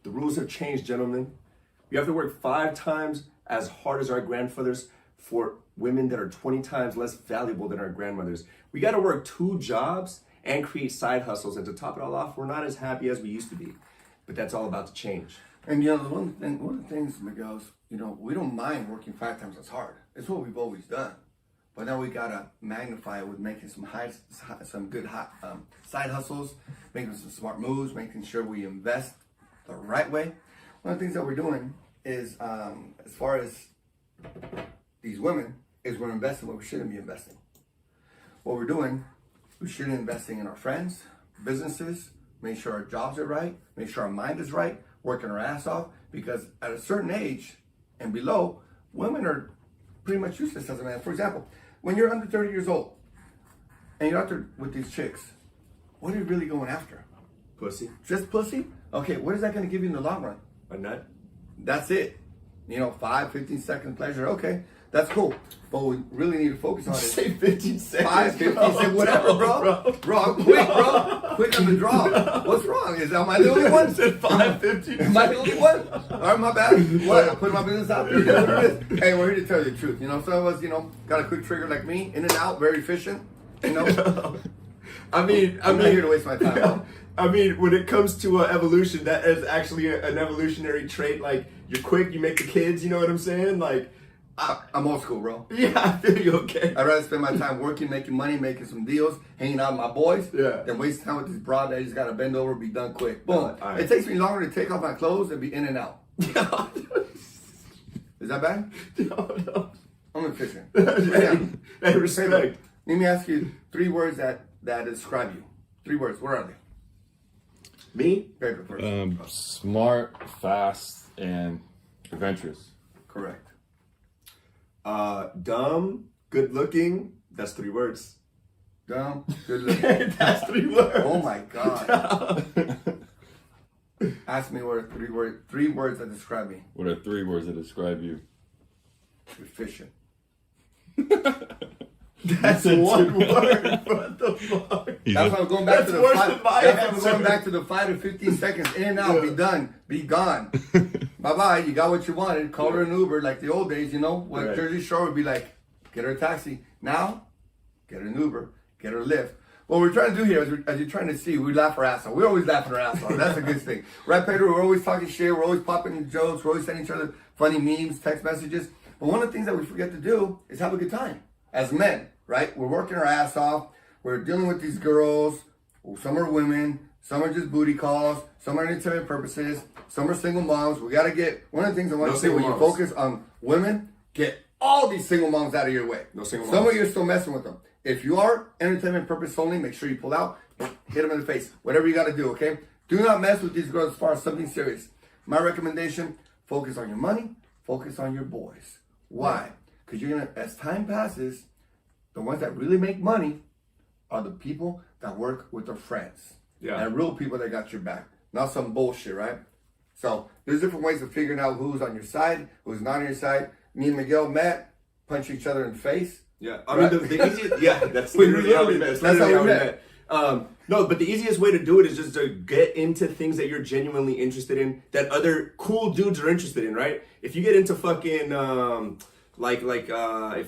The rules have changed, gentlemen. We have to work 5 times as hard as our grandfathers for women that are 20 times less valuable than our grandmothers. We got to work 2 jobs and create side hustles. And to top it all off, we're not as happy as we used to be. But that's all about to change. And you know, one of the things, Miguel, is, you know, we don't mind working 5 times as hard. It's what we've always done. But now we gotta magnify it with making some good side hustles, making some smart moves, making sure we invest the right way. One of the things that we're doing is, as far as these women, is we're investing what we shouldn't be investing. What we're doing, we shouldn't be investing in our friends, businesses, make sure our jobs are right, make sure our mind is right, working our ass off, because at a certain age and below, women are pretty much useless as a man. For example, when you're under 30 years old and you're out there with these chicks, what are you really going after? Pussy. Just pussy? Okay, what is that going to give you in the long run? A nut. That's it. You know, 5, 15-second pleasure. Okay, that's cool. But what we really need to focus on is Say 15 seconds. 5, 15 seconds, whatever, bro. Bro, quick, bro. Quick on the draw. What's wrong? Am I the only one? I said 5, 15 Am I the only one? All right, my bad. What? I put my business out there. That's what it is. Hey, we're here to tell you the truth. You know, some of us, you know, got a quick trigger like me, in and out, very efficient. You know, I'm not here to waste my time. Bro. I mean, when it comes to evolution, that is actually an evolutionary trait. Like, you're quick, you make the kids, you know what I'm saying? Like, I'm old school, bro. yeah, I feel you, okay. I'd rather spend my time working, making money, making some deals, hanging out with my boys, Yeah. than waste time with this broad that just got to bend over, be done quick. Boom. All right. It takes me longer to take off my clothes and be in and out. Is that bad? No. I'm efficient. Hey, respect. Let me ask you 3 words that describe you. 3 words. What are they? Me? Paper first. Smart, fast, and adventurous. Correct. Dumb, good looking. That's 3 words. Dumb. Good looking. That's 3 words. Oh my God. Ask me what are 3 words that describe me. What are 3 words that describe you? Efficient. That's 1 word. What the fuck? That's why I'm going back That's to the worse 5. than my That's why I'm answer. going back to the 5 to 15 seconds. In and out. Be done. Be gone. Bye bye. You got what you wanted. Call her an Uber like the old days. You know, when Right. Jersey Shore would be like, get her a taxi. Now, get her an Uber. Get her a Lyft. What we're trying to do here, as you're trying to see, we laugh our ass off. We're always laughing our ass off. That's a good thing. Right, Pedro? We're always talking shit. We're always popping jokes. We're always sending each other funny memes, text messages. But one of the things that we forget to do is have a good time. As men, right? We're working our ass off. We're dealing with these girls. Some are women. Some are just booty calls. Some are entertainment purposes. Some are single moms. We got to get, one of the things I want No to say, when you single moms. focus on women, get all these single moms out of your way. No single Some moms. of you are still messing with them. If you are entertainment purpose only, make sure you pull out, hit them in the face, whatever you got to do, okay? Do not mess with these girls as far as something serious. My recommendation, focus on your money, focus on your boys. Why? Because you're going to, as time passes, the ones that really make money are the people that work with their friends. Yeah. And real people that got your back. Not some bullshit, right? So there's different ways of figuring out who's on your side, who's not on your side. Me and Miguel met, punch each other in the face. Yeah, I mean, the easiest, yeah, that's We literally how we literally- met. That's that's how literally we how we met. No, but the easiest way to do it is just to get into things that you're genuinely interested in, that other cool dudes are interested in, right? If you get into fucking, if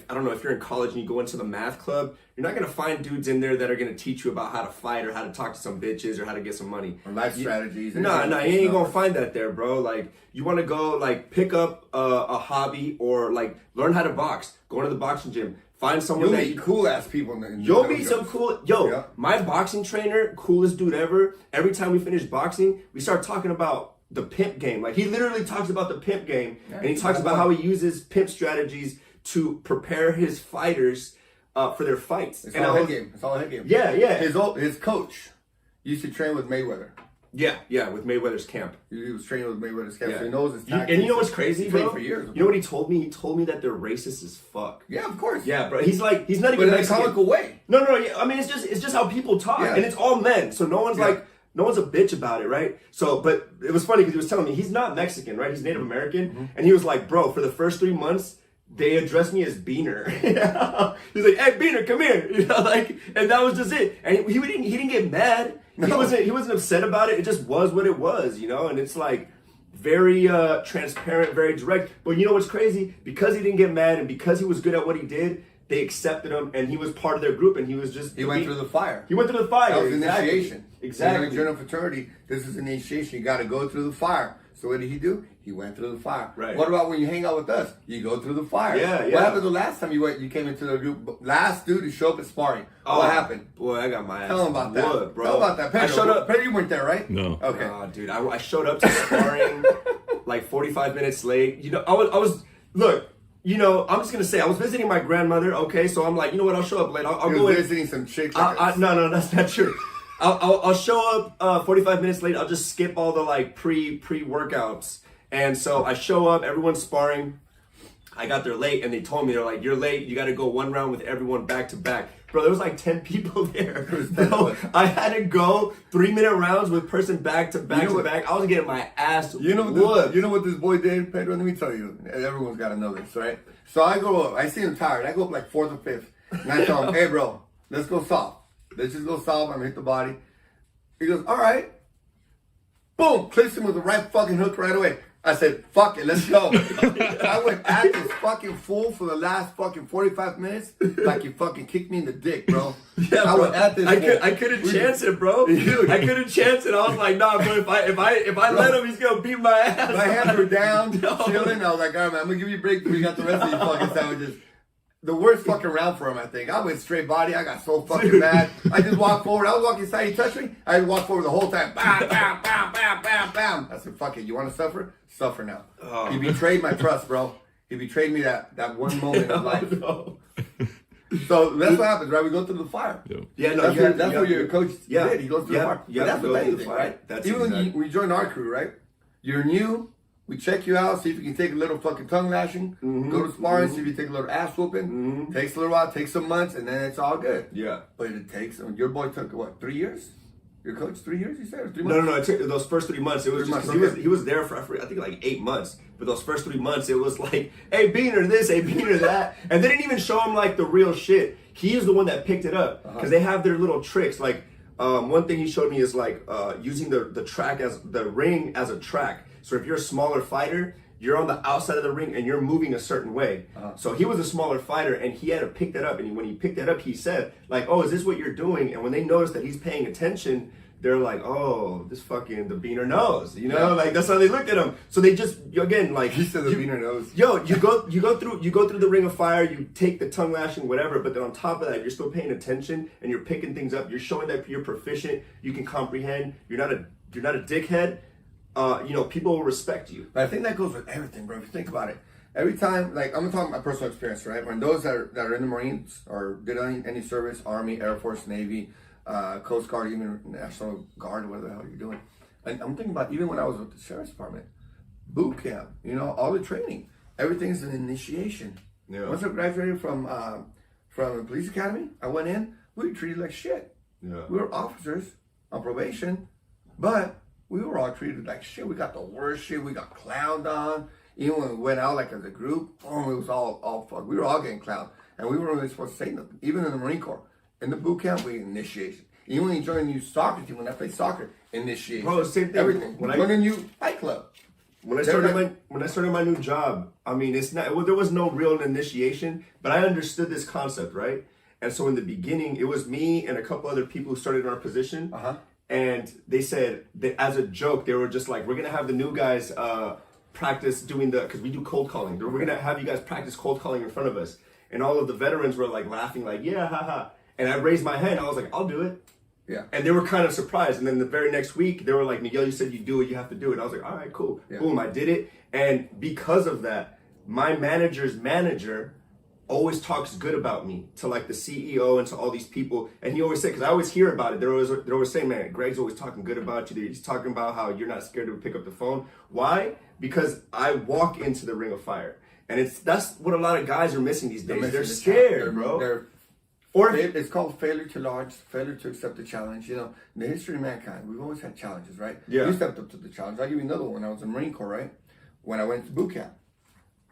I don't know, if you're in college and you go into the math club, you're not gonna find dudes in there that are gonna teach you about how to fight or how to talk to some bitches or how to get some money. Or life strategies. No, you ain't gonna find that there, bro. Like, you wanna go, like, pick up a hobby or, like, learn how to box. Go into the boxing gym. Find someone You'll that meet cool ass people in the You'll dojos. meet some cool. Yeah. My boxing trainer, coolest dude ever. Every time we finish boxing, we start talking about the pimp game. Like, he literally talks about the pimp game, and he talks about how he uses pimp strategies to prepare his fighters for their fights. It's And all I a was- head game. It's all a head game. Yeah, yeah. His coach used to train with Mayweather. Yeah, with Mayweather's camp. He was training with Mayweather's camp, Yeah. so he knows his You- tactics. and you know what's crazy, He bro? trained for years. You know what he told me? He told me that they're racist as fuck. Yeah, of course. Yeah, bro. He's not But even in a Mexican. comical way. No. Yeah, I mean, it's just how people talk, Yeah. and it's all men. So no one's Yeah. like, no one's a bitch about it, right? So, but it was funny because he was telling me he's not Mexican, right? Native American, Mm-hmm. and he was like, bro, for the first 3 months, they addressed me as Beaner. He's like, hey, Beaner, come here, and that was just it. And he didn't get mad. No. He wasn't upset about it. It just was what it was, and it's like, very transparent, very direct. But you know what's crazy? Because he didn't get mad and because he was good at what he did, they accepted him and he was part of their group and he was just... He went through the fire. He went through the fire. That was Exactly. initiation. Exactly. In a journal fraternity, this is initiation. You got to go through the fire. So what did he do? He went through the fire. Right. What about when you hang out with us? You go through the fire. Yeah, yeah. What happened the last time you came into the group? Last dude to show up at sparring. Oh, What happened? Boy, I got my ass. Tell him about that. whooped, bro. Tell him about that. Pedro, I showed up. Pedro, you weren't there, right? No. Okay. Oh, dude, I showed up to sparring like 45 minutes late. You know, I was look, you know, I'm just gonna say I was visiting my grandmother. Okay, so I'm like, you know what? I'll show up late. I'll He go was in. visiting some chicks. No, that's not true. I'll show up 45 minutes late. I'll just skip all the like pre workouts. And so I show up, everyone's sparring. I got there late and they told me, they're like, you're late, you gotta go one round with everyone back to back. Bro, there was like 10 people there. Bro, I had to go 3-minute rounds with person back to back to back. I was getting my ass You know what this boy did, Pedro? Let me tell you. Everyone's got to know this, right? So I go up. I see him tired. I go up like 4th or 5th. And I tell him, hey, bro, let's go soft. Let's just go soft. I'm going to hit the body. He goes, all right. Boom. Clips him with the right fucking hook right away. I said, fuck it, let's go. I went at this fucking fool for the last fucking 45 minutes like he fucking kicked me in the dick, bro. Yeah, I bro. went at this fool. I couldn't chance it, bro. Dude. I couldn't chance it. I was like, nah, bro. If I let him, he's gonna beat my ass. My hands were down, No. chilling. I was like, all right, man, I'm gonna give you a break. We got the rest of these fucking sandwiches. The worst fucking round for him, I think. I went straight body. I got so fucking mad. I just walked forward. I was walking inside. He touched me. I had to walk forward the whole time. Bam, bam, bam, bam, bam, bam. I said, fuck it. You want to suffer? Suffer now. Oh. He betrayed my trust, bro. He betrayed me that one moment of life. No. So that's what happens, right? We go through the fire. Yeah, no, That's what your coach yeah, did. He goes through yeah, the fire. yeah, But that's go with through the anything, fire. right? That's Even exactly. when you join our crew, right? You're new. We check you out, see if you can take a little fucking tongue lashing. Go to sparring, see if you take a little ass whooping. Takes a little while, takes some months, and then it's all good. Yeah. But it takes, your boy took, what, 3 years? Your coach, 3 years, you said? Or 3 No, months? it took those first 3 months. It was 3 just months, 'cause okay. he was there for I think like 8 months. But those first 3 months, it was like, hey, Beaner this, hey, Beaner that, and they didn't even show him like the real shit. He is the one that picked it up because they have their little tricks. Like one thing he showed me is like using the track as the ring as a track. So if you're a smaller fighter, you're on the outside of the ring and you're moving a certain way. So he was a smaller fighter and he had to pick that up. And when he picked that up, he said like, oh, is this what you're doing? And when they noticed that he's paying attention, they're like, oh, this fucking, the Beaner knows, you know? Yeah. Like that's how they looked at him. So they just, again, like. He said the Beaner knows. Yo, you go through the ring of fire, you take the tongue lashing, whatever, but then on top of that, you're still paying attention and you're picking things up, you're showing that you're proficient, you can comprehend, you're not a dickhead. You know, people will respect you. But I think that goes with everything, bro. If you think about it, every time, like, I'm gonna talk about my personal experience, right? When those that are in the Marines or did any service, Army, Air Force, Navy, Coast Guard, even National Guard, whatever the hell you're doing. And I'm thinking about even when I was with the Sheriff's Department, boot camp, you know, all the training, everything's an initiation. Yeah. Once I graduated from the police academy, I went in, we were treated like shit. Yeah. We were officers on probation, but we were all treated like shit. We got the worst shit. We got clowned on. Even when we went out like as a group, oh, it was all fuck. We were all getting clowned. And we weren't really supposed to say nothing. Even in the Marine Corps. In the boot camp, we initiation. Even when you join a new soccer team, when I play soccer, initiation. Bro, same thing. Everything. When When I- I join a new fight club. When I started my new job, I mean, there was no real initiation, but I understood this concept, right? And so in the beginning, it was me and a couple other people who started in our position. And they said that as a joke, they were just like, we're going to have the new guys practice doing because we do cold calling. We're going to have you guys practice cold calling in front of us. And all of the veterans were like laughing, like, yeah, haha. And I raised my hand. I was like, I'll do it. Yeah. And they were kind of surprised. And then the very next week, they were like, Miguel, you said you do it. You have to do it. I was like, all right, cool. Yeah. Boom, I did it. And because of that, my manager's manager always talks good about me to like the CEO and to all these people. And he always said, because I always hear about it, they're always saying, man, Greg's always talking good about you. He's talking about how you're not scared to pick up the phone. Why? Because I walk into the ring of fire. And that's what a lot of guys are missing these days. They're scared, bro. It's called failure to launch, failure to accept the challenge. You know, in the history of mankind, we've always had challenges, right? Yeah. We stepped up to the challenge. I'll give you another one. When I was in the Marine Corps, right? When I went to boot camp,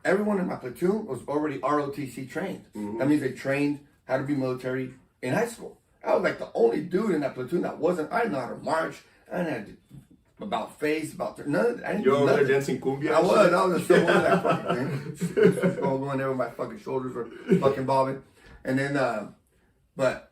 everyone in my platoon was already ROTC trained. That means they trained how to be military in high school. I was like the only dude in that platoon that wasn't. I didn't know how to march. I didn't about face, about none. I didn't You're do over there nothing. dancing cumbia. I was just so one that fucking thing. Going there with my fucking shoulders were fucking bobbing. And then, but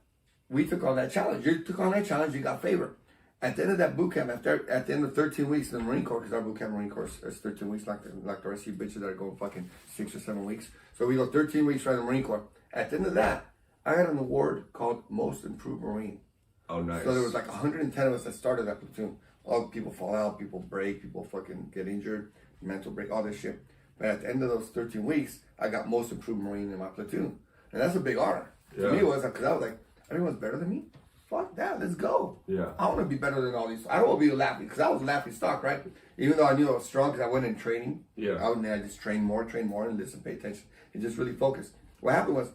we took on that challenge. You took on that challenge, you got favor. At the end of that boot camp, at the end of 13 weeks in the Marine Corps, because our boot camp Marine Corps is 13 weeks, like the rest of you bitches that are going fucking 6 or 7 weeks. So we go 13 weeks right in the Marine Corps. At the end of that, I got an award called Most Improved Marine. Oh, nice. So there was like 110 of us that started that platoon. All people fall out, people break, people fucking get injured, mental break, all this shit. But at the end of those 13 weeks, I got Most Improved Marine in my platoon. And that's a big honor. Yeah. To me, it was because I was like, everyone's better than me? Fuck that, let's go. Yeah. I want to be better than all these. I don't want to be a lappy, because I was laughing stock, right? Even though I knew I was strong, because I went in training. Yeah. I just train more, and listen, pay attention, and just really focus. What happened was,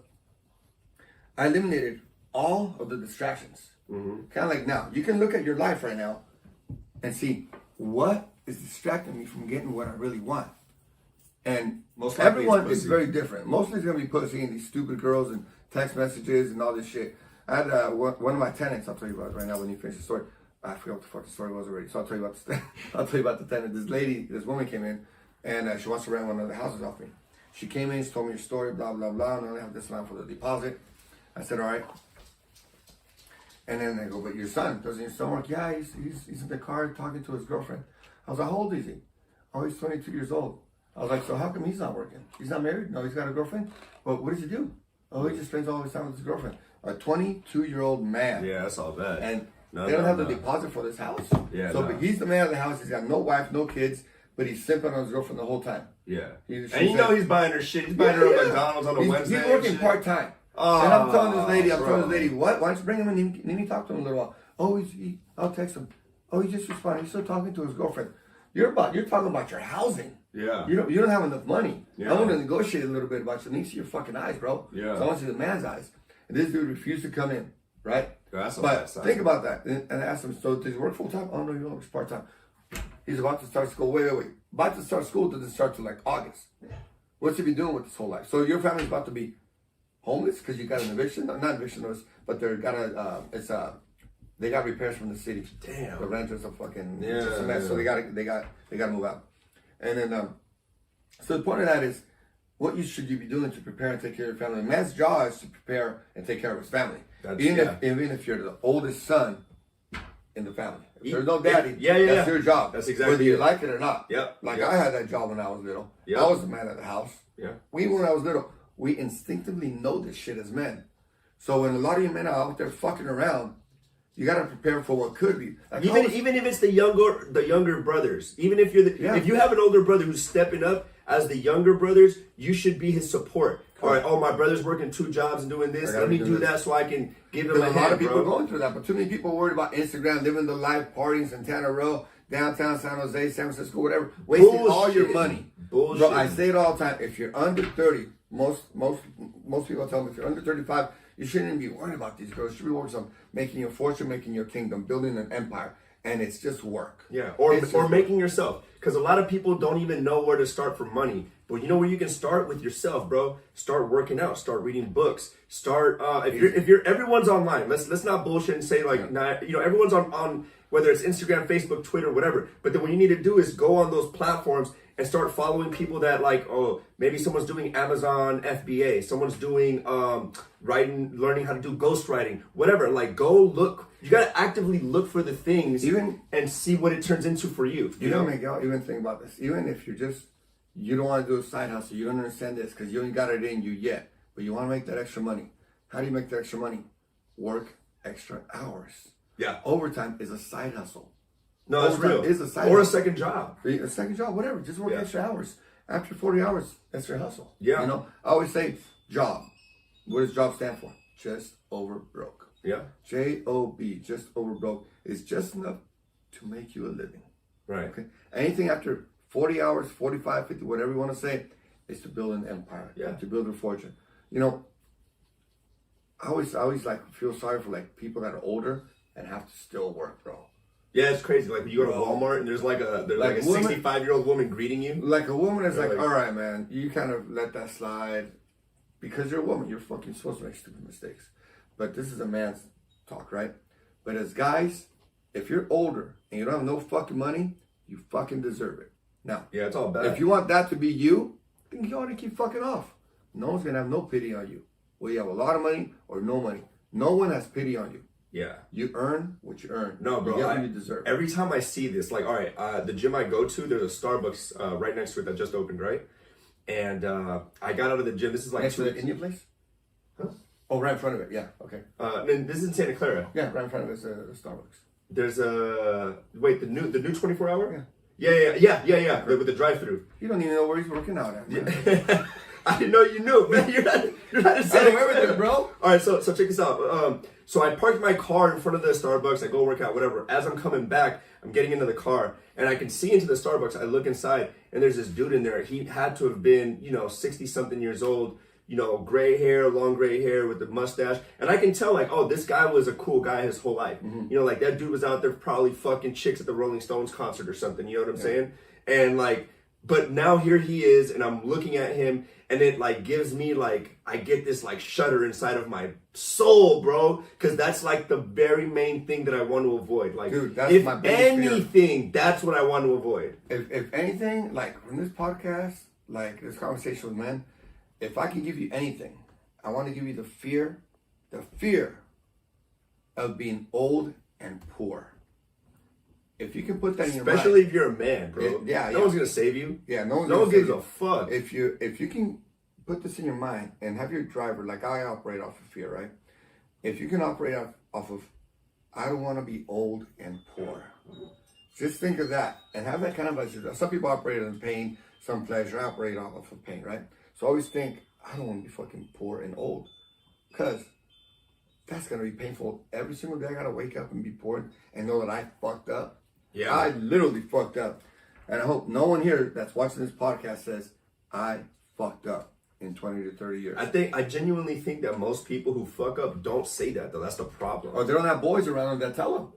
I eliminated all of the distractions. Kind of like now, you can look at your life right now and see what is distracting me from getting what I really want. And Most likely everyone it's is pussy. very different. Mostly it's going to be pussy and these stupid girls and text messages and all this shit. I had one of my tenants, I'll tell you about it right now when you finish the story. I forgot what the fuck the story was already, so I'll tell you about I'll tell you about the tenant. This woman came in and she wants to rent one of the houses off me. She came in, she told me her story, blah, blah, blah, and I only have this amount for the deposit. I said, all right. And then they go, but your son, doesn't your son work? Yeah, he's in the car talking to his girlfriend. I was like, how old is he? Oh, he's 22 years old. I was like, so how come he's not working? He's not married? No, he's got a girlfriend? Well, what does he do? Oh, he just spends all his time with his girlfriend. A 22-year-old man. Yeah, that's all bad. And No, they don't no, have no. the deposit for this house. Yeah, So no. but he's the man of the house. He's got no wife, no kids, but he's simping on his girlfriend the whole time. Yeah. She And you know said- he's buying her shit. He's buying her at McDonald's on a Wednesday. He's and working shit. part-time. Oh, and I'm telling this lady, bro. what? Why don't you bring him in and let me talk to him a little while? Oh, I'll text him. Oh, he just responded. He's still talking to his girlfriend. You're talking about your housing. Yeah. You don't have enough money. Yeah. I want to negotiate a little bit about you. Let me see your fucking eyes, bro. Yeah. So I want to see the man's eyes. And this dude refused to come in, right? That's a But bad sign. think about that. And I asked him, so does he work full time? Oh, no, he works part time. He's about to start school. Wait. About to start school doesn't start till like August. What's he been doing with his whole life? So your family's about to be homeless because you got an eviction? No, not eviction notice, but they're they got repairs from the city. Damn. The renters are fucking Yeah, just a mess. yeah. So they gotta move out. And then so the point of that is, what should you be doing to prepare and take care of your family? A man's job is to prepare and take care of his family. Even if you're the oldest son in the family. If there's no daddy, that's your job. That's exactly whether you it. like it or not. Yep. Like Yep. I had that job when I was little. Yep. I was the man of the house. Yeah. When I was little, we instinctively know this shit as men. So when a lot of you men are out there fucking around, you gotta prepare for what could be. Like Even if it's the younger brothers, even if you're if you have an older brother who's stepping up as the younger brothers, you should be his support. All right, oh, my brother's working 2 jobs and doing this. Let me do that so I can give him There's a a lot hand, of people bro. going through that, but too many people are worried about Instagram, living the life, partying Santana Row, downtown San Jose, San Francisco, whatever, wasting all your Bullshit. money. Bullshit. Bro, I say it all the time. If you're under 30, most people tell me if you're under 35, you shouldn't even be worried about these girls. You should be worried on making your fortune, making your kingdom, building an empire, and it's just work. Yeah, or It's just making yourself, because a lot of people don't even know where to start for money. But you know where you can start? With yourself, bro. Start working out. Start reading books. Start if you're everyone's online. Let's not bullshit and say like everyone's on whether it's Instagram, Facebook, Twitter, whatever. But then what you need to do is go on those platforms and start following people that like, oh, maybe someone's doing Amazon FBA, someone's doing learning how to do ghostwriting, whatever. Like, go look. You gotta actively look for the things and see what it turns into for you. You know, Miguel, even think about this. Even if you don't want to do a side hustle, you don't understand this because you ain't got it in you yet, but you want to make that extra money. How do you make that extra money? Work extra hours. Yeah. Overtime is a side hustle. No, that's Overtime real. is a side or a hustle. second job. A second job, whatever. Just work Yeah. extra hours. After 40 hours, that's your hustle. Yeah. You know, I always say job. What does job stand for? Just over broke. Yeah. J-O-B, just over broke, is just enough to make you a living. Right. Okay. Anything after 40 hours, 45, 50, whatever you want to say, is to build an empire. Yeah. To build a fortune. You know, I always like feel sorry for like people that are older and have to still work, bro. Yeah, it's crazy. Like you go to Bro. Walmart and there's like a woman- 65-year-old woman greeting you. Like a woman is Yeah, like, like- all right, man, you kind of let that slide because you're a woman. You're fucking supposed to make stupid mistakes. But this is a man's talk, right? But as guys, if you're older and you don't have no fucking money, you fucking deserve it. Now, Yeah, it's all bad. if you want that to be you, then you ought to keep fucking off. No one's gonna have no pity on you. Whether you have a lot of money or no money. No one has pity on you. Yeah. You earn what you earn. No, bro. You get what you deserve. Every time I see this, like, all right, the gym I go to, there's a Starbucks right next to it that just opened, right? And I got out of the gym. This is like Next to the Indian place? Huh? Oh, right in front of it. Yeah. Okay. and this is in Santa Clara. Yeah, right in front of it is the Starbucks. There's the new 24 hour. Yeah. With the drive-through. You don't even know where he's working out at. Man. I didn't know you knew, man. You're not in I Santa know everything, Clara. bro. All right, so check this out. So I parked my car in front of the Starbucks. I go work out, whatever. As I'm coming back, I'm getting into the car, and I can see into the Starbucks. I look inside, and there's this dude in there. He had to have been, 60-something years old, gray hair, long gray hair with the mustache. And I can tell, like, oh, this guy was a cool guy his whole life. Like, that dude was out there probably fucking chicks at the Rolling Stones concert or something. You know what I'm saying? And, like, but now here he is, and I'm looking at him, and it, like, gives me, like, I get this, like, shudder inside of my soul, bro, because that's, like, the very main thing that I want to avoid. Like, Dude, that's if my biggest fear. anything, that's what I want to avoid. If anything, like from this podcast, like this conversation with men, if I can give you anything, I want to give you the fear of being old and poor. If you can put that in your mind, Especially if you're a man, bro. Yeah, No yeah. one's going to save you. yeah, no one's No gonna one say gives you. a fuck. If you can put this in your mind and have your driver, like I operate off of fear, right? If you can operate off of, I don't want to be old and poor. Just think of that and have that kind of attitude. Some people operate on pain, some pleasure. I operate off of pain, right? So always think, I don't want to be fucking poor and old, because that's gonna be painful. Every single day I gotta wake up and be poor and know that I fucked up. Yeah. I literally fucked up. And I hope no one here that's watching this podcast says, I fucked up in 20 to 30 years. I genuinely think that most people who fuck up don't say that, though. That's the problem. Or they don't have boys around them that tell them.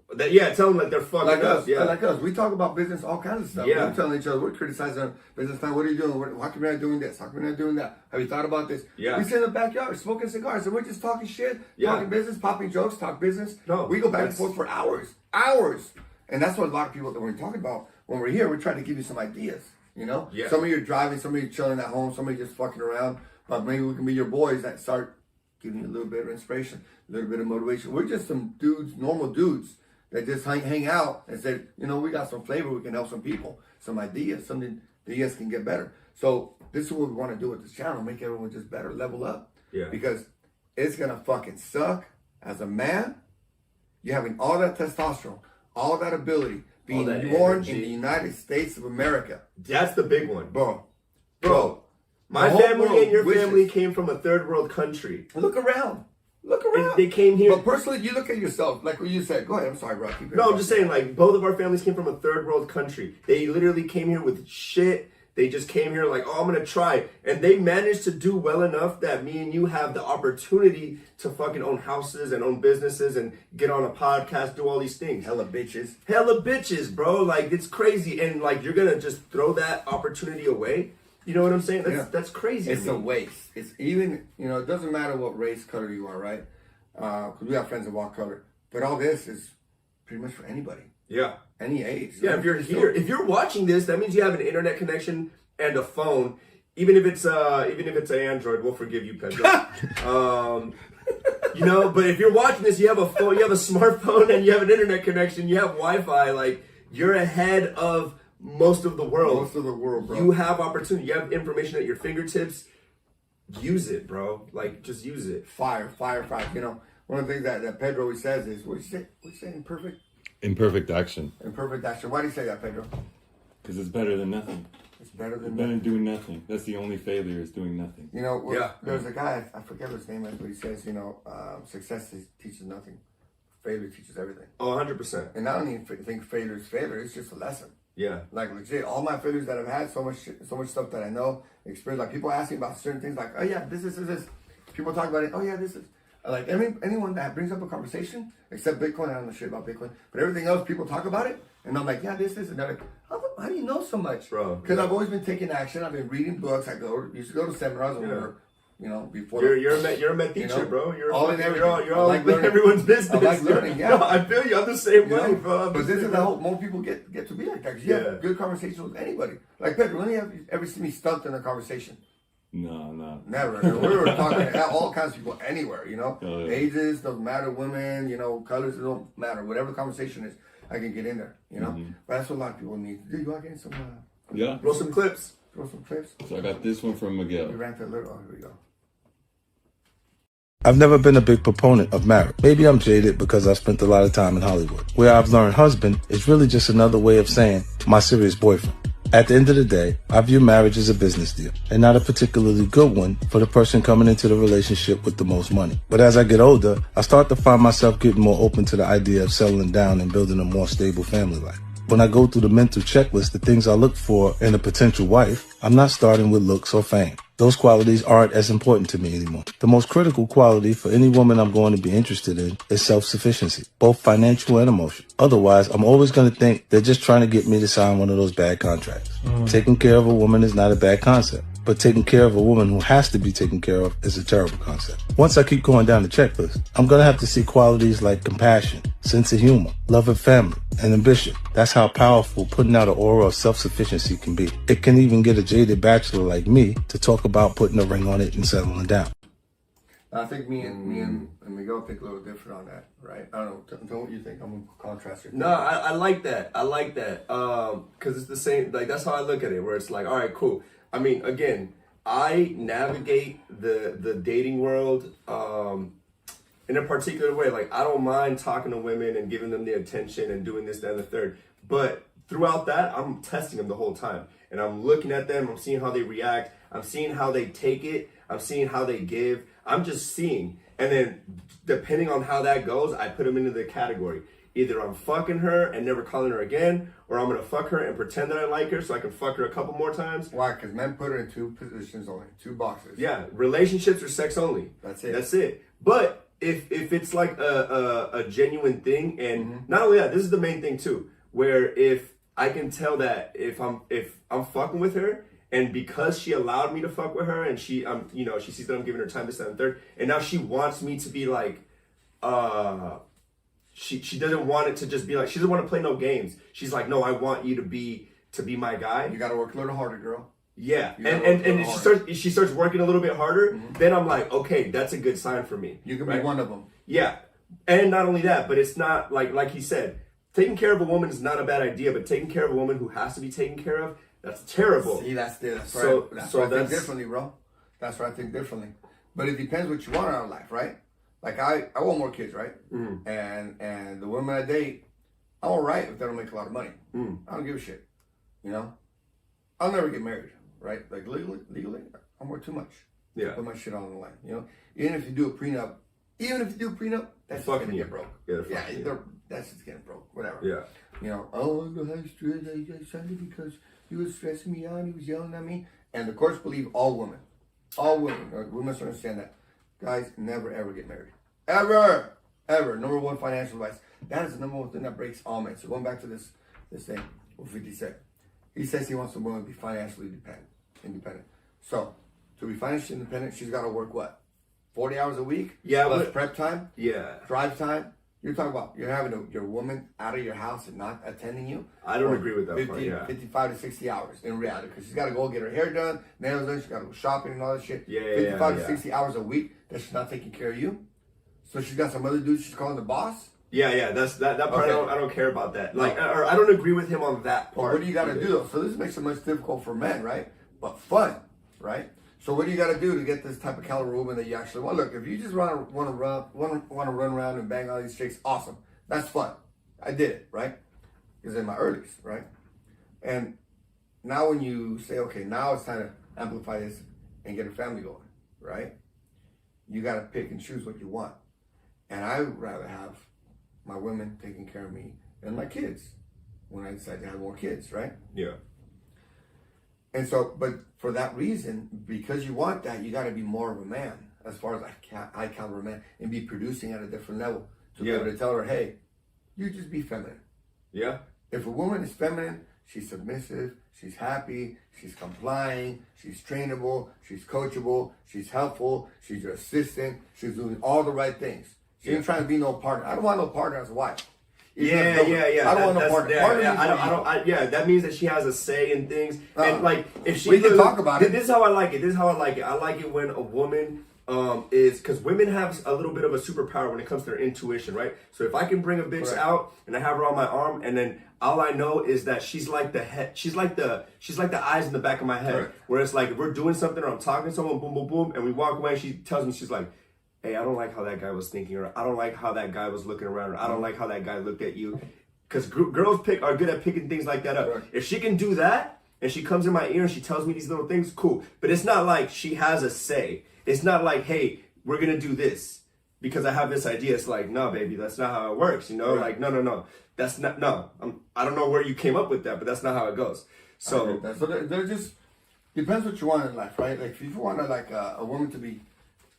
Tell them like they're fucking Like up. us, Yeah. like us. We talk about business, all kinds of stuff. Yeah. We're telling each other, we're criticizing our business plan. What are you doing? How come you're not doing this? How come you're not doing that? Have you thought about this? Yeah. We sit in the backyard smoking cigars and we're just talking shit, Yeah. talking business, popping jokes, talk business. No, we go back and that's- forth for hours. Hours. And that's what a lot of people that we're talking about when we're here, we're trying to give you some ideas. Yeah. Some of you are driving, some of you are chilling at home, some of you just fucking around. But maybe we can be your boys that start giving you a little bit of inspiration, a little bit of motivation. We're just some dudes, normal dudes that just hang out and say, we got some flavor, we can help some people, some ideas, something that you guys can get better. So this is what we want to do with this channel, make everyone just better, level up. Yeah. Because it's gonna fucking suck as a man, you having all that testosterone, all that ability, being that born energy. in the United States of America. That's the big one. Bro. My The whole family world and your wishes. family came from a third world country. Look around. Look around. They came here. But personally, you look at yourself, like what you said. Go ahead. I'm sorry, bro. Keep No, I'm just saying, like, both of our families came from a third world country. They literally came here with shit. They just came here like, oh, I'm going to try. And they managed to do well enough that me and you have the opportunity to fucking own houses and own businesses and get on a podcast, do all these things. Hella bitches. Hella bitches, bro. Like, it's crazy. And, like, you're going to just throw that opportunity away? You know what I'm saying? That's crazy. It's to a me. waste. It's even, it doesn't matter what race, color you are, right? Because we have friends of all color. But all this is pretty much for anybody, Yeah. any age. Yeah, if you're here, if you're watching this, that means you have an internet connection and a phone. Even if it's an Android, we'll forgive you, Pedro. But if you're watching this, you have a phone, you have a smartphone, and you have an internet connection, you have Wi-Fi. Like, you're ahead of most of the world. Most of the world, bro. You have opportunity. You have information at your fingertips. Use it, bro. Like, just use it. Fire. One of the things that Pedro always says is, what you say, imperfect action. action. Why do you say that, Pedro? Because it's better than nothing. It's better than Better than doing nothing. That's the only failure is doing nothing. Yeah. There's a guy, I forget his name, but he says, success teaches nothing. Failure teaches everything. Oh, 100%. And I don't even think failure is failure. It's just a lesson. Yeah. Like legit, all my failures that I've had, so much stuff that I know, experience. Like people ask me about certain things, like, oh yeah, this is. People talk about it. Oh yeah, this is. Like anyone that brings up a conversation, except Bitcoin, I don't know shit about Bitcoin, but everything else, people talk about it, and I'm like, yeah, this, and they're like, how do you know so much, Bro, Because yeah. I've always been taking action. I've been reading books. Used to go to seminars. Yeah. you know, before. You're a med teacher, know, bro. You're all in everything. you're I all like learning. everyone's business. I like learning, yeah. No, I feel you. I'm the same You way, know? bro. But this is how more people get to be like that. Because you Yeah. have good conversations with anybody. Like Pedro, when have you ever seen me stumped in a conversation? No. Never. We were talking to all kinds of people anywhere, you know. Oh, yeah. Ages, doesn't matter, women, you know, colors, it don't matter. Whatever the conversation is, I can get in there, you know. But that's what a lot of people need. Dude, you want to get some, Yeah. Roll some clips. throw some clips? So I got this one from Miguel. We ran to a little, oh, here we go. I've never been a big proponent of marriage. Maybe I'm jaded because I've spent a lot of time in Hollywood. Where I've learned husband is really just another way of saying my serious boyfriend. At the end of the day, I view marriage as a business deal and not a particularly good one for the person coming into the relationship with the most money. But as I get older, I start to find myself getting more open to the idea of settling down and building a more stable family life. When I go through the mental checklist, the things I look for in a potential wife, I'm not starting with looks or fame. Those qualities aren't as important to me anymore. The most critical quality for any woman I'm going to be interested in is self-sufficiency, both financial and emotional. Otherwise, I'm always going to think they're just trying to get me to sign one of those bad contracts. Taking care of a woman is not a bad concept, but taking care of a woman who has to be taken care of is a terrible concept. Once I keep going down the checklist, I'm going to have to see qualities like compassion, sense of humor, love of family, and ambition. That's how powerful putting out an aura of self-sufficiency can be. It can even get a jaded bachelor like me to talk about putting a ring on it and settling down. I think me and Miguel think a little different on that, right? I don't know. Tell me what you think. I'm going to contrast it. No, I like that. I like that. Because it's the same, like, that's how I look at it, where it's like, all right, cool. I mean, again, I navigate the dating world in a particular way. Like, I don't mind talking to women and giving them the attention and doing this, that, and the third. But throughout that, I'm testing them the whole time. And I'm looking at them. I'm seeing how they react. I'm seeing how they take it. I'm seeing how they give. I'm just seeing. And then depending on how that goes, I put them into the category. Either I'm fucking her and never calling her again, or I'm going to fuck her and pretend that I like her so I can fuck her a couple more times. Why? Because men put her in two positions only, two boxes. Yeah, relationships or sex only. That's it. That's it. But if it's like a genuine thing, and not only that, this is the main thing too, where if I can tell that if I'm fucking with her, and because she allowed me to fuck with her, and she she sees that I'm giving her time, this, that, and third, and now she wants me to be like, she doesn't want it to just be like, she doesn't want to play no games. She's like, no, I want you to be my guy. You got to work a little harder, girl. Yeah, You gotta work a and little she starts working a little bit harder. Then I'm like, okay, that's a good sign for me. You can right? be one of them. Yeah, and not only that, but it's not like he said, taking care of a woman is not a bad idea, but taking care of a woman who has to be taken care of, that's terrible. See, that's So- right. That's so why I think that's- differently, bro. That's why I think differently. But it depends what you want out of life, right? Like I want more kids, right? And the women I date, I'm alright if they don't make a lot of money. I don't give a shit. You know? I'll never get married, right? Like legally, I'm worth too much. Yeah. Put my shit on the line, you know? Even if you do a prenup, that's just Fucking gonna you. get broke. Yeah, they're fucking you. That's just getting broke. Whatever. Yeah. You know, oh, I know how stressed I signed it because he was stressing me out, he was yelling at me. And the courts believe all women. All women. We must understand that. Guys, never ever get married. Ever! Ever. Number one financial advice. That is the number one thing that breaks all men. So going back to this thing, what 50 said. He says he wants a woman to be financially independent. So, to be financially independent, she's got to work what? 40 hours a week? Yeah, Plus but- prep time? Yeah. Drive time? You're talking about you're having your woman out of your house and not attending you? I don't For agree with that 50, part, yeah. 55 to 60 hours in reality. Because she's got to go get her hair done, nails done, she's got to go shopping and all that shit. Yeah, 55 to yeah. 60 hours a week that she's not taking care of you. So she's got some other dude she's calling the boss. Yeah, that's that part. Okay. I don't care about that. Like, or I don't agree with him on that But part. what do you got to do though? So this makes it much difficult for men, right? But fun, right? So what do you got to do to get this type of caliber woman that you actually want? Look, if you just want to run around and bang all these chicks, awesome. That's fun. I did it, right? Because in my 30s, right? And now when you say, okay, now it's time to amplify this and get a family going, right? You got to pick and choose what you want. And I would rather have my women taking care of me and my kids when I decide to have more kids, right? Yeah. And so, but for that reason, because you want that, you got to be more of a man as far as high caliber man and be producing at a different level to be Yeah. able to tell her, hey, you just be feminine. Yeah. If a woman is feminine, she's submissive, she's happy, she's complying, she's trainable, she's coachable, she's helpful, she's your assistant, she's doing all the right things. She ain't trying to be no partner. I don't want no partner as a wife. Yeah. I don't want no partner. Partner means That means that she has a say in things. And like, if she we can talk about it. This is how I like it. I like it when a woman is, because women have a little bit of a superpower when it comes to their intuition, right? So if I can bring a bitch out and I have her on my arm, and then all I know is that she's like the head, she's like the eyes in the back of my head. Correct. Where it's like, if we're doing something or I'm talking to someone, boom, boom, boom, and we walk away, she tells me, she's like, hey, I don't like how that guy was thinking, or I don't like how that guy was looking around, or I don't like how that guy looked at you. Because girls are good at picking things like that up. Right. If she can do that, and she comes in my ear and she tells me these little things, cool. But it's not like she has a say. It's not like, hey, we're going to do this because I have this idea. It's like, no, baby, that's not how it works. You know, Right. like, no. That's not, no. I don't know where you came up with that, but that's not how it goes. So, they're just, depends what you want in life, right? Like, if you want a woman to be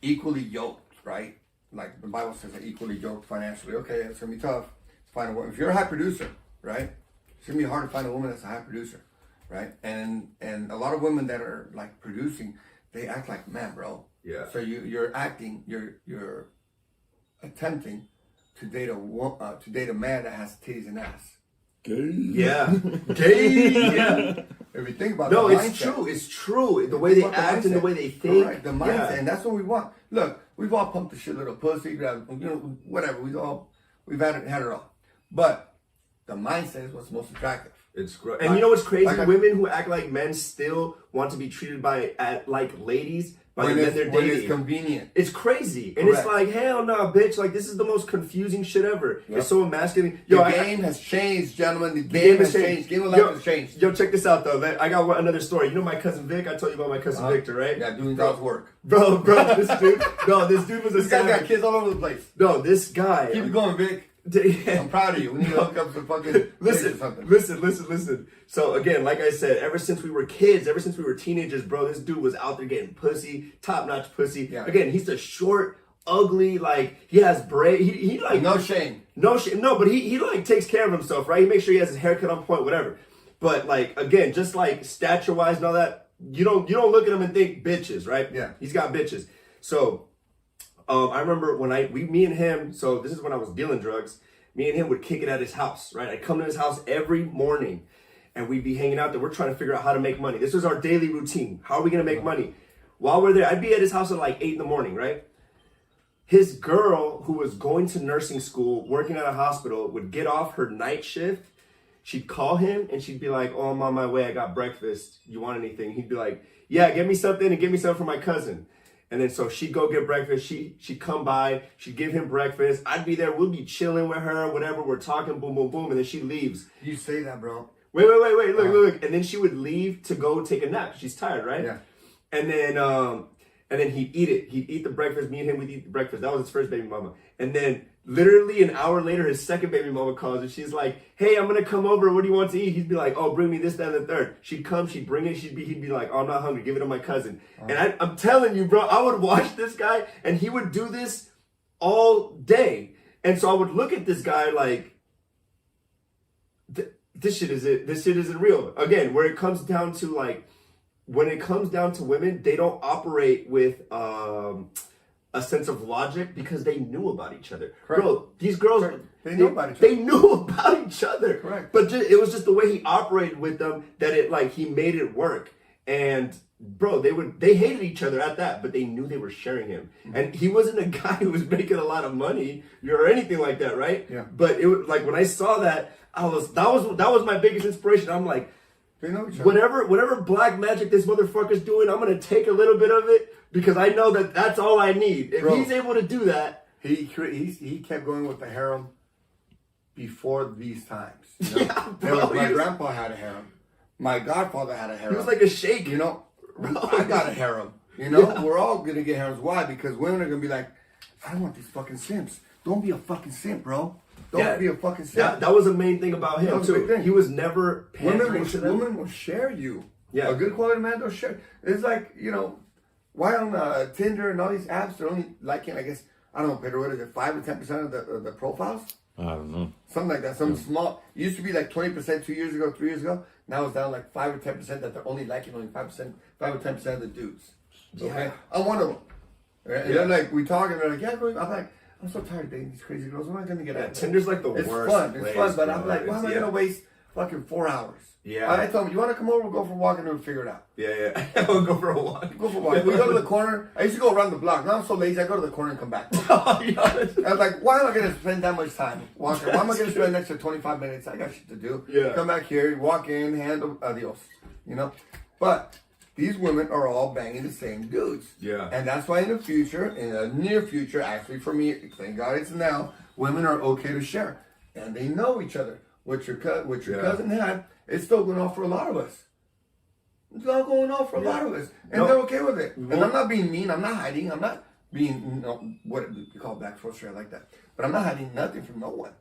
equally yoked, right? Like the Bible says, equally yoked financially. Okay, it's going to be tough to find a woman. If you're a high producer, right? It's going to be hard to find a woman that's a high producer, right? And a lot of women that are like producing, they act like men, bro. Yeah. So you're attempting to date a man that has titties and ass. yeah. Gay. Yeah. If you think about No, the it's mindset, true. It's true. The way they Think about act and the mindset. way they think. Correct. The mindset, Yeah. and that's what we want. Look, we've all pumped the shit little pussy, whatever. We've had it all. But the mindset is what's most attractive. It's gross. And you know what's crazy? Like Women who act like men still want to be treated like ladies by the men they're when dating. it's convenient. It's crazy. And it's Correct. like, hell no, bitch. Like, this is the most confusing shit ever. Yep. It's so emasculating. The game has changed, gentlemen. The game has changed. Game of life has changed. Yo, check this out, though. I got another story. You know my cousin Vic? I told you about my cousin Victor, right? Yeah, doing God's work. Bro, this dude was a This guy's got savage. kids all over the place. No, this guy. Keep it going, Vic. I'm proud of you. We need to hook up some fucking Listen. So again, like I said, ever since we were kids, ever since we were teenagers, bro, this dude was out there getting pussy, top-notch pussy. Yeah. Again, he's a short, ugly, like, he has braid. He like No shame. No shit. No, but he like takes care of himself, right? He makes sure he has his haircut on point, whatever. But like, again, just like stature-wise and all that, you don't look at him and think bitches, right? Yeah. He's got bitches. So I remember when me and him, so this is when I was dealing drugs, me and him would kick it at his house, right? I'd come to his house every morning and we'd be hanging out there. We're trying to figure out how to make money. This was our daily routine. How are we going to make money? While we're there, I'd be at his house at like 8 a.m, right? His girl, who was going to nursing school, working at a hospital, would get off her night shift. She'd call him and she'd be like, oh, I'm on my way. I got breakfast. You want anything? He'd be like, yeah, get me something and get me something for my cousin. And then so she'd go get breakfast. She'd come by. She'd give him breakfast. I'd be there. We'd be chilling with her, whatever. We're talking, boom, boom, boom. And then she leaves. You say that, bro. Wait. Look. And then she would leave to go take a nap. She's tired, right? Yeah. And then he'd eat it. He'd eat the breakfast. Me and him would eat the breakfast. That was his first baby mama. And then literally an hour later, his second baby mama calls and she's like, hey, I'm going to come over. What do you want to eat? He'd be like, oh, bring me this, that, and the third. She'd come, she'd bring it. He'd be like, oh, I'm not hungry. Give it to my cousin. And I'm telling you, bro, I would watch this guy and he would do this all day. And so I would look at this guy like, this shit isn't real. Again, when it comes down to women, they don't operate with a sense of logic because they knew about each other. Correct. Bro, these girls, Correct. They knew about each other. They knew about each other. Correct. But it was just the way he operated with them that he made it work. And bro, they hated each other at that, but they knew they were sharing him. Mm-hmm. And he wasn't a guy who was making a lot of money or anything like that, right? Yeah. But it was like when I saw that, that was my biggest inspiration. I'm like, They know each other. whatever black magic this motherfucker's doing, I'm gonna take a little bit of it because I know that that's all I need. If he's able to do that, He kept going with the harem before these times. You know? Yeah, bro, My grandpa had a harem. My godfather had a harem. he was like a sheik. You know, Bro. I got a harem. You know, Yeah. we're all gonna get harems. Why? Because women are gonna be like, I don't want these fucking simps. Don't be a fucking simp, bro. Don't be a fucking simp. That was the main thing about him That was a too. big thing. He was never pandering to them. Women will share you. Yeah. A good quality man, they'll share. It's like, why on Tinder and all these apps, they're only liking, I guess, I don't know, Pedro, what is it, 5 or 10% of the profiles? I don't know. Something like that. Some small. It used to be like 20% 2 years ago, 3 years ago. Now it's down like 5 or 10% that they're only liking only 5%, 5 or 10% of the dudes. Okay, Yeah. I'm one of them. Right? And Yeah. they're like, we talk, and they're like, yeah, I'm like, I'm so tired of dating these crazy girls. What am I gonna get Yeah, at? Tinder's like the It's worst. fun. place, It's fun, but bro. I'm like, why am I It's- gonna waste fucking 4 hours? Yeah. I told him, you want to come over? We'll go for a walk and we'll figure it out. Yeah. We'll go for a walk. Go for a walk. We go to the corner. I used to go around the block. Now I'm so lazy. I go to the corner and come back. Oh, yeah. I was like, why am I going to spend that much time walking? Why am I going to spend an extra 25 minutes? I got shit to do. Yeah. Come back here, walk in, handle, adios. You know? But these women are all banging the same dudes. Yeah. And that's why in the future, in the near future, actually for me, thank God it's now, women are okay to share. And they know each other. What your cousin had, it's still going on for a lot of us. It's all going on for a lot of us. And No. they're okay with it. And Well- I'm not being mean. I'm not hiding. I'm not being, you know, what you call back for sure like that. But I'm not hiding nothing from no one.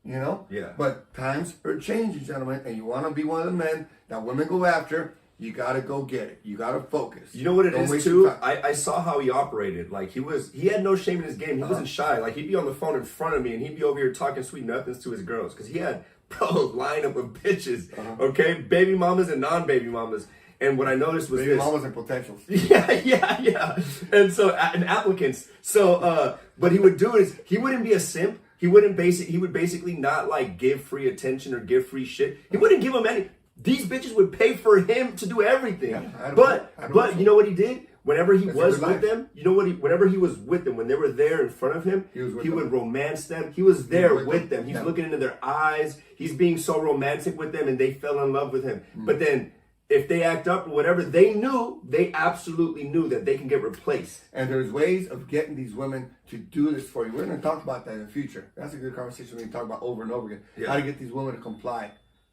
You know? Yeah. But times are changing, gentlemen. And you want to be one of the men that women go after, you got to go get it. You got to focus. You know what it Don't is waste too? your time. I saw how he operated. Like he had no shame in his game. He wasn't shy. Like he'd be on the phone in front of me and he'd be over here talking sweet nothings to his girls. Cause he had a lineup of bitches. Okay? Baby mamas and non-baby mamas. And what I noticed was Baby this. mamas and potentials. Yeah. And so, and applicants. So, what he would do is he wouldn't be a simp. He would basically not like give free attention or give free shit. He wouldn't give them any. These bitches would pay for him to do everything. I don't But know. you know what he did? Whenever he That's was a good with life. them, you know what? Whenever he was with them, when they were there in front of him, He was with he them. would romance them. He was there with with them. them. He's Yeah. looking into their eyes. He's being so romantic with them, and they fell in love with him. Mm. But then, if they act up or whatever, they absolutely knew that they can get replaced. And there's ways of getting these women to do this for you. We're going to talk about that in the future. That's a good conversation we can talk about over and over again. Yeah. How to get these women to comply,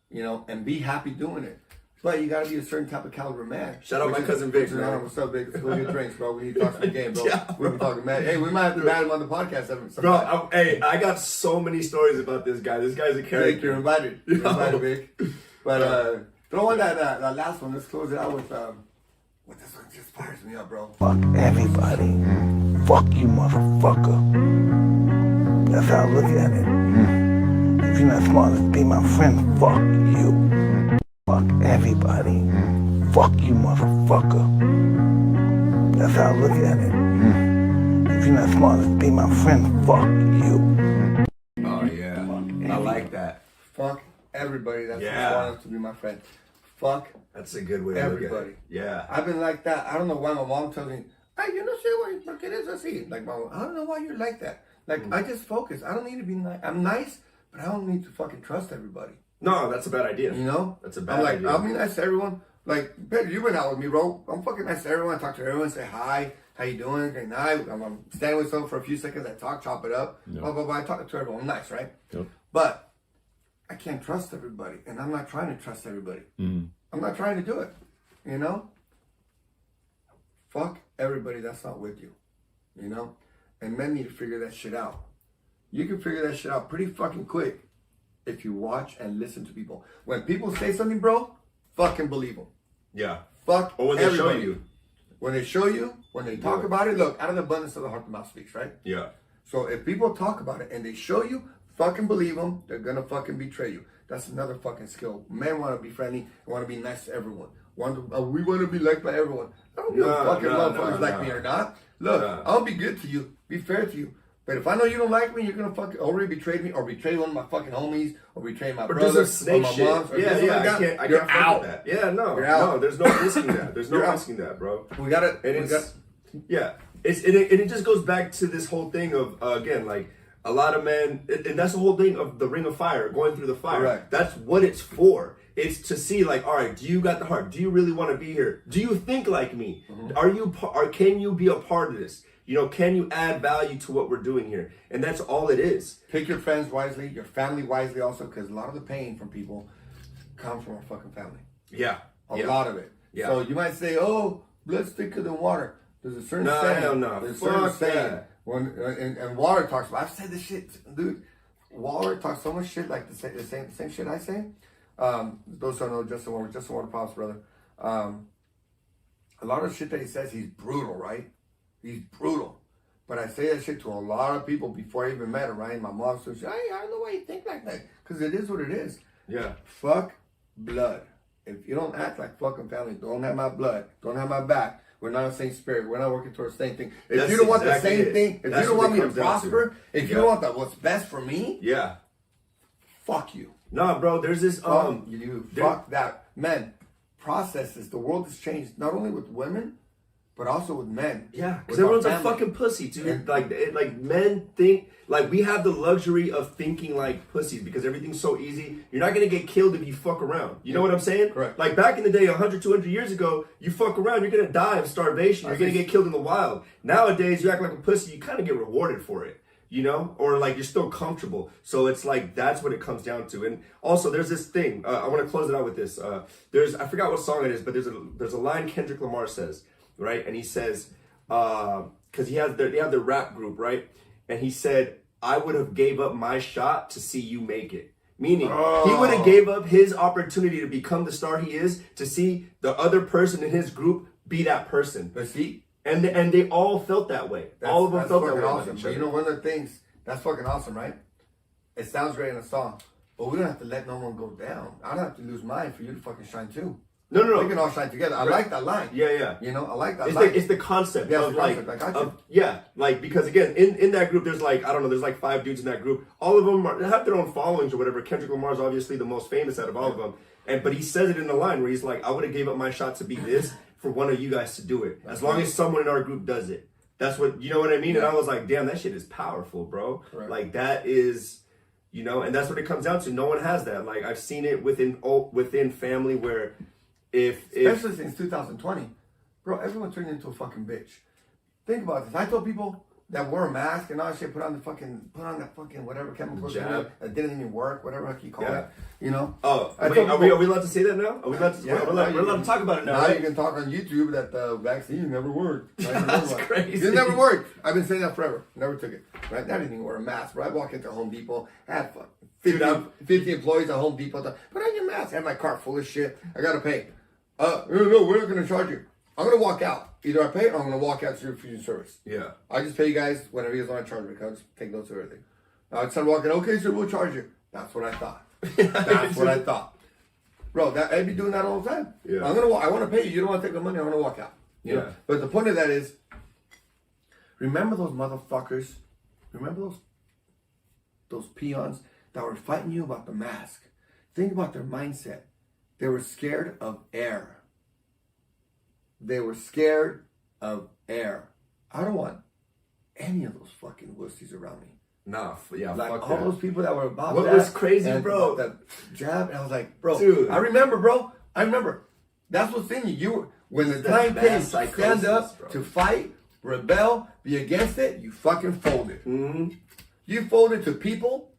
you know, and be happy doing it. But you got to be a certain type of caliber man. Shout out my cousin Vic, man. What's up, Vic? Let's go get drinks, bro. We need to talk some game, bro. Yeah, We've been talking mad. Hey, we might have to bat him on the podcast sometime. Bro, I got so many stories about this guy. This guy's a Vic, character. you're invited. You're Yo. invited, Vic. But throw on that last one. Let's close it out with what this one just fires me up, bro. Fuck everybody. Fuck you, motherfucker. That's how I look at it. If you're not smart enough to be my friend, fuck you. Fuck everybody. Fuck you, motherfucker. That's how I look at it. If you're not smart enough to be my friend, fuck you. Oh yeah, I like that. Fuck everybody that's Yeah. smart enough to be my friend. Fuck. That's a good way to Everybody. look at it. Yeah. I've been like that. I don't know why my mom tells me, hey, you know, shit, porque eres así. Like, mom, I don't know why you're like that. Like, I just focus. I don't need to be nice. I'm nice, but I don't need to fucking trust everybody. No, that's a bad idea. You know? That's a bad I'm like, idea. I'll be nice to everyone. Like, Pedro, you've been out with me, bro. I'm fucking nice to everyone. I talk to everyone, say hi. How you doing? Good night. I'm standing with someone for a few seconds. I talk, chop it up. Yeah. Blah, blah, blah. I talk to everyone. I'm nice, right? Yep. But I can't trust everybody. And I'm not trying to trust everybody. I'm not trying to do it. You know? Fuck everybody that's not with you. You know? And men need to figure that shit out. You can figure that shit out pretty fucking quick if you watch and listen to people. When people say something, bro, fucking believe them. Yeah. Fuck Or when they show everybody. you. When they show you, when they talk about it, look, out of the abundance of the heart, the mouth speaks, right? Yeah. So if people talk about it and they show you, fucking believe them, they're gonna fucking betray you. That's another fucking skill. Men want to be friendly and want to be nice to everyone. We want to be liked by everyone. I don't give a fucking motherfuckers like me or not. Look, I'll be good to you, be fair to you. But if I know you don't like me, you're gonna fucking already betray me or betray one of my fucking homies or betray my Or do brother some snake or my shit. mom. Or Yeah, something yeah. like that. I You're can't fuck out. with that. Yeah, no. You're out. No, there's no risking that. There's no You're out. risking that, bro. We got it. And it just goes back to this whole thing of again, like a lot of men, and that's the whole thing of the ring of fire, going through the fire. Correct. That's what it's for. It's to see, like, all right, do you got the heart? Do you really want to be here? Do you think like me? Can you be a part of this? You know, can you add value to what we're doing here? And that's all it is. Pick your friends wisely, your family wisely also, because a lot of the pain from people comes from our fucking family. Yeah. A lot of it. Yeah. So you might say, "Oh, blood's thicker than water." There's a certain No, saying. hell no. There's a certain Fuck saying that. when and Waller talks about. I've said this shit, dude. Waller talks so much shit like the same shit I say. Those who don't know Justin Water Pops, brother. A lot of shit that he says, he's brutal, right? He's brutal. But I say that shit to a lot of people before I even met her, right? My mom says, I don't know why you think like that. Because it is what it is. Yeah. Fuck blood. If you don't act like fucking family, don't have my blood, don't have my back, we're not the same spirit. We're not working towards the same thing. If That's you don't want the exactly same it. thing, if That's you don't what want it me to comes down to. prosper, if you Yeah. don't want what's best for me, Yeah. fuck you. Nah, bro, there's this, Fuck you. there- Fuck that. Men, processes. The world has changed, not only with women, but also with men. Yeah, because With our everyone's a family. fucking pussy, dude. And- Like men think like we have the luxury of thinking like pussies because everything's so easy. You're not gonna get killed if you fuck around. You know what I'm saying? Correct. Like back in the day, 100, 200 years ago, you fuck around, you're gonna die of starvation. You're gonna get killed in the wild. Nowadays, you act like a pussy, you kind of get rewarded for it. You know, or like you're still comfortable. So it's like that's what it comes down to. And also, there's this thing. I want to close it out with this. I forgot what song it is, but there's a line Kendrick Lamar says, right? And he says, because they have the rap group, right? And he said, "I would have gave up my shot to see you make it." Meaning, he would have gave up his opportunity to become the star he is to see the other person in his group be that person. But see, And they all felt that way. All of them that's felt that fucking way. awesome. about each But you other. know, one of the things that's fucking awesome, right? It sounds great in a song, but we don't have to let no one go down. I don't have to lose mine for you to fucking shine too. No, no, no. We can all shine together. I like that line. Yeah, yeah. You know, I like that It's line. the concept Yeah, of the concept. I got you. yeah, like because again in that group there's like I don't know there's like 5 dudes in that group. All of them have their own followings or whatever. Kendrick Lamar is obviously the most famous out of all of them, but he says it in the line where he's like, I would have gave up my shot to be this for one of you guys to do it as long as someone in our group does it. That's what you know what I mean. And I was like, damn, that shit is powerful, bro. Correct. Like that is. You know, and that's what it comes down to. No one has that. Like I've seen it within family where if Especially since 2020. Bro, everyone turned into a fucking bitch. Think about this. I told people that wear a mask and all that shit, put on that fucking whatever chemical Jab. that didn't even work, whatever you call Yeah. it. You know? oh I wait, told are people- we allowed to say that now? Are we allowed to? Yeah, we're now you allowed can- to talk about it now, Now right? you can talk on YouTube that the vaccine never worked. That's crazy. It never worked. I've been saying that forever. Never took it. Right? I didn't even wear a mask. Bro, I walk into Home Depot. I had 50, Dude, 50 employees at Home Depot. Put on your mask. I had my cart full of shit. I gotta pay. No, we're not gonna charge you. I'm gonna walk out. Either I pay or I'm gonna walk out to your fusion service. Yeah. I just pay you guys whenever you guys want to charge me. I'll just take notes of everything. Now I started walking. Okay, sir, we'll charge you. That's what I thought. That's what I thought. Bro, I'd be doing that all the time. Yeah. I'm gonna. I want to pay you. You don't want to take the money. I'm gonna walk out. You know? Yeah. But the point of that is, remember those motherfuckers? Remember those peons that were fighting you about the mask? Think about their mindset. They were scared of air. They were scared of air. I don't want any of those fucking wussies around me. Nah, yeah, Like fuck all that. those people that were about What that. was crazy, and bro? about that jab, and I was like, bro, Dude. I remember, bro. I remember. That's what's in you. You were, when the time bad came to psychosis, stand up, bro. to fight, rebel, be against it, you fucking folded. Mm-hmm. You folded to people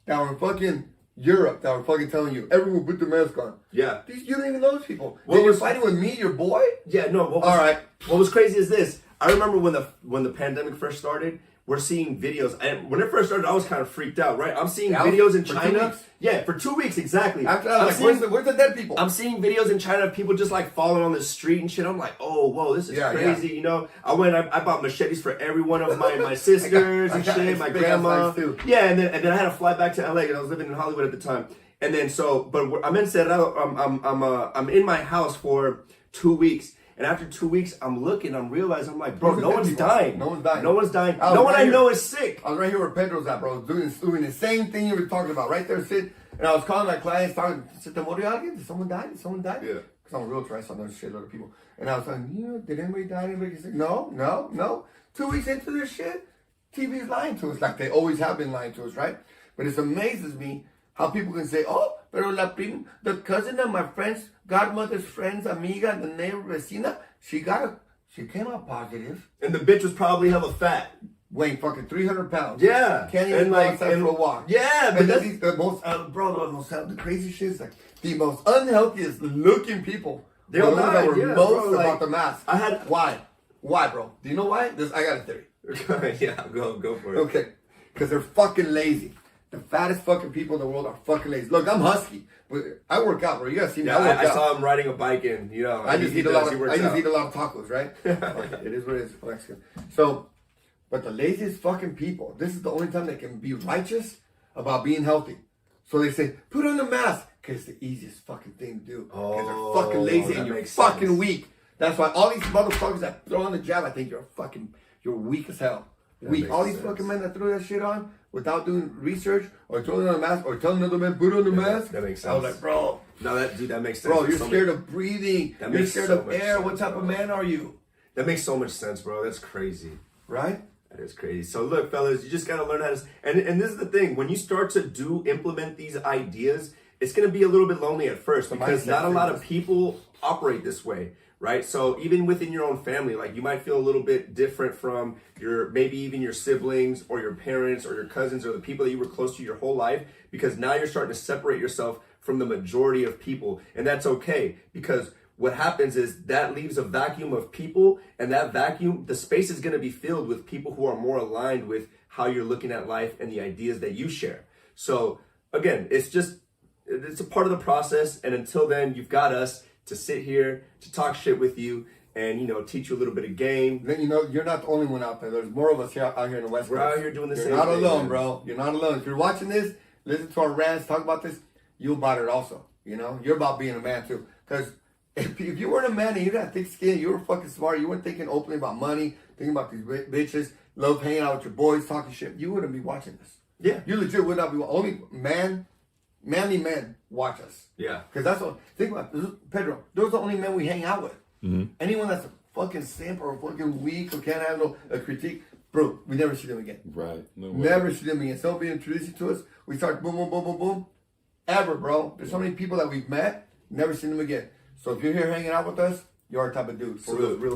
that were in fucking Europe that were fucking telling you, everyone put the mask on. Yeah. You don't even know those people. What Then you're was- fighting with me, your boy? Yeah, no. What was, All right. What was crazy is this. I remember when the pandemic first started. We're seeing videos, and when it first started, I was kind of freaked out. Right, I'm seeing Yeah, videos in for 2 China. weeks. Yeah, for 2 weeks exactly. After I I'm was seeing- like, where's the dead people? I'm seeing videos in China of people just like falling on the street and shit. I'm like, oh, whoa, this is Yeah, crazy. You know, I bought machetes for every one of my sisters I and got shit, my big ass grandma. knives, too. Yeah, and then I had to fly back to LA because I was living in Hollywood at the time. And then but I'm in Cerrado. I'm in my house for 2 weeks. And after 2 weeks, I'm realizing, I'm like, bro, Who's no the one's people? dying. No one's dying. No one's dying. I was No one right I here. know is sick. I was right here where Pedro's at, bro, doing the same thing you were talking about, right there, sit. And I was calling my clients, talking, "Se te murió alguien? Did someone die? Did someone die?" Yeah. Because I'm a realtor, I saw those shitload of people. And I was like, did anybody die? Anybody sick? No. 2 weeks into this shit, TV's lying to us, like they always have been lying to us, right? But it amazes me how people can say, oh, pero the cousin of my friend's godmother's friend's amiga, the neighbor vecina, she came out positive. And the bitch was probably hella fat. Weighing fucking 300 pounds. Yeah. Can't even go outside for a walk. Yeah, but And that's... then the most, the crazy shit is like the most unhealthiest looking people. They all were the ones that died, were yeah, most bro, like, about the mask. I had- Why, bro? Do you know why? I got a theory. Yeah, go for it. Okay, because they're fucking lazy. The fattest fucking people in the world are fucking lazy. Look, I'm husky, but I work out, bro. You guys see me? Yeah, I work I out. saw him riding a bike in, you know. I just he eat a does, lot. he Of, works I just out. eat a lot of tacos, right? Okay, it is what it is. Mexican. So, But the laziest fucking people, this is the only time they can be righteous about being healthy. So they say, put on the mask, because it's the easiest fucking thing to do. Because they're fucking lazy that and you're makes fucking sense. weak. That's why all these motherfuckers that throw on the jab, I think you're weak as hell. Weak. makes All these sense. fucking men that throw that shit on without doing research or throwing on a mask or telling another man, put on the mask. that makes I was sense. like, bro, No, that makes sense. you're So scared many- of breathing. That You're makes scared so of much air. sense, What type of bro. man are you? That makes so much sense, bro. That's crazy. Right? That is crazy. So look, fellas, you just gotta learn how to. And this is the thing. When you start to implement these ideas, it's gonna be a little bit lonely at first because mindset not a lot of changes. people operate this way, right? So even within your own family, like you might feel a little bit different from maybe even your siblings or your parents or your cousins or the people that you were close to your whole life, because now you're starting to separate yourself from the majority of people, and that's okay because what happens is that leaves a vacuum of people, and that vacuum, the space is going to be filled with people who are more aligned with how you're looking at life and the ideas that you share. So again, it's a part of the process, and until then, you've got us to sit here to talk shit with you and teach you a little bit of game. Then you're not the only one out there. There's more of us here out here in the West We're Coast. out here doing the You're same not thing, alone, man. bro. You're not alone. If you're watching this, listen to our rants, talk about this, you're about it also. You're about being a man too. Because if you weren't a man and you had thick skin, you were fucking smart, you weren't thinking openly about money, thinking about these bitches, love hanging out with your boys, talking shit, you wouldn't be watching this. Yeah. You legit would not be. Only manly men watch us. Yeah. Because that's what, think about this, Pedro, those are the only men we hang out with. Anyone that's a fucking simp or fucking weak or can't handle a critique, bro, we never see them again. Right. No way. Never see them again. Somebody introduces to us, we start boom, boom, boom, boom, boom. Ever, bro. There's so many people that we've met, never seen them again. So if you're here hanging out with us, you're our type of dude. For So real. look, real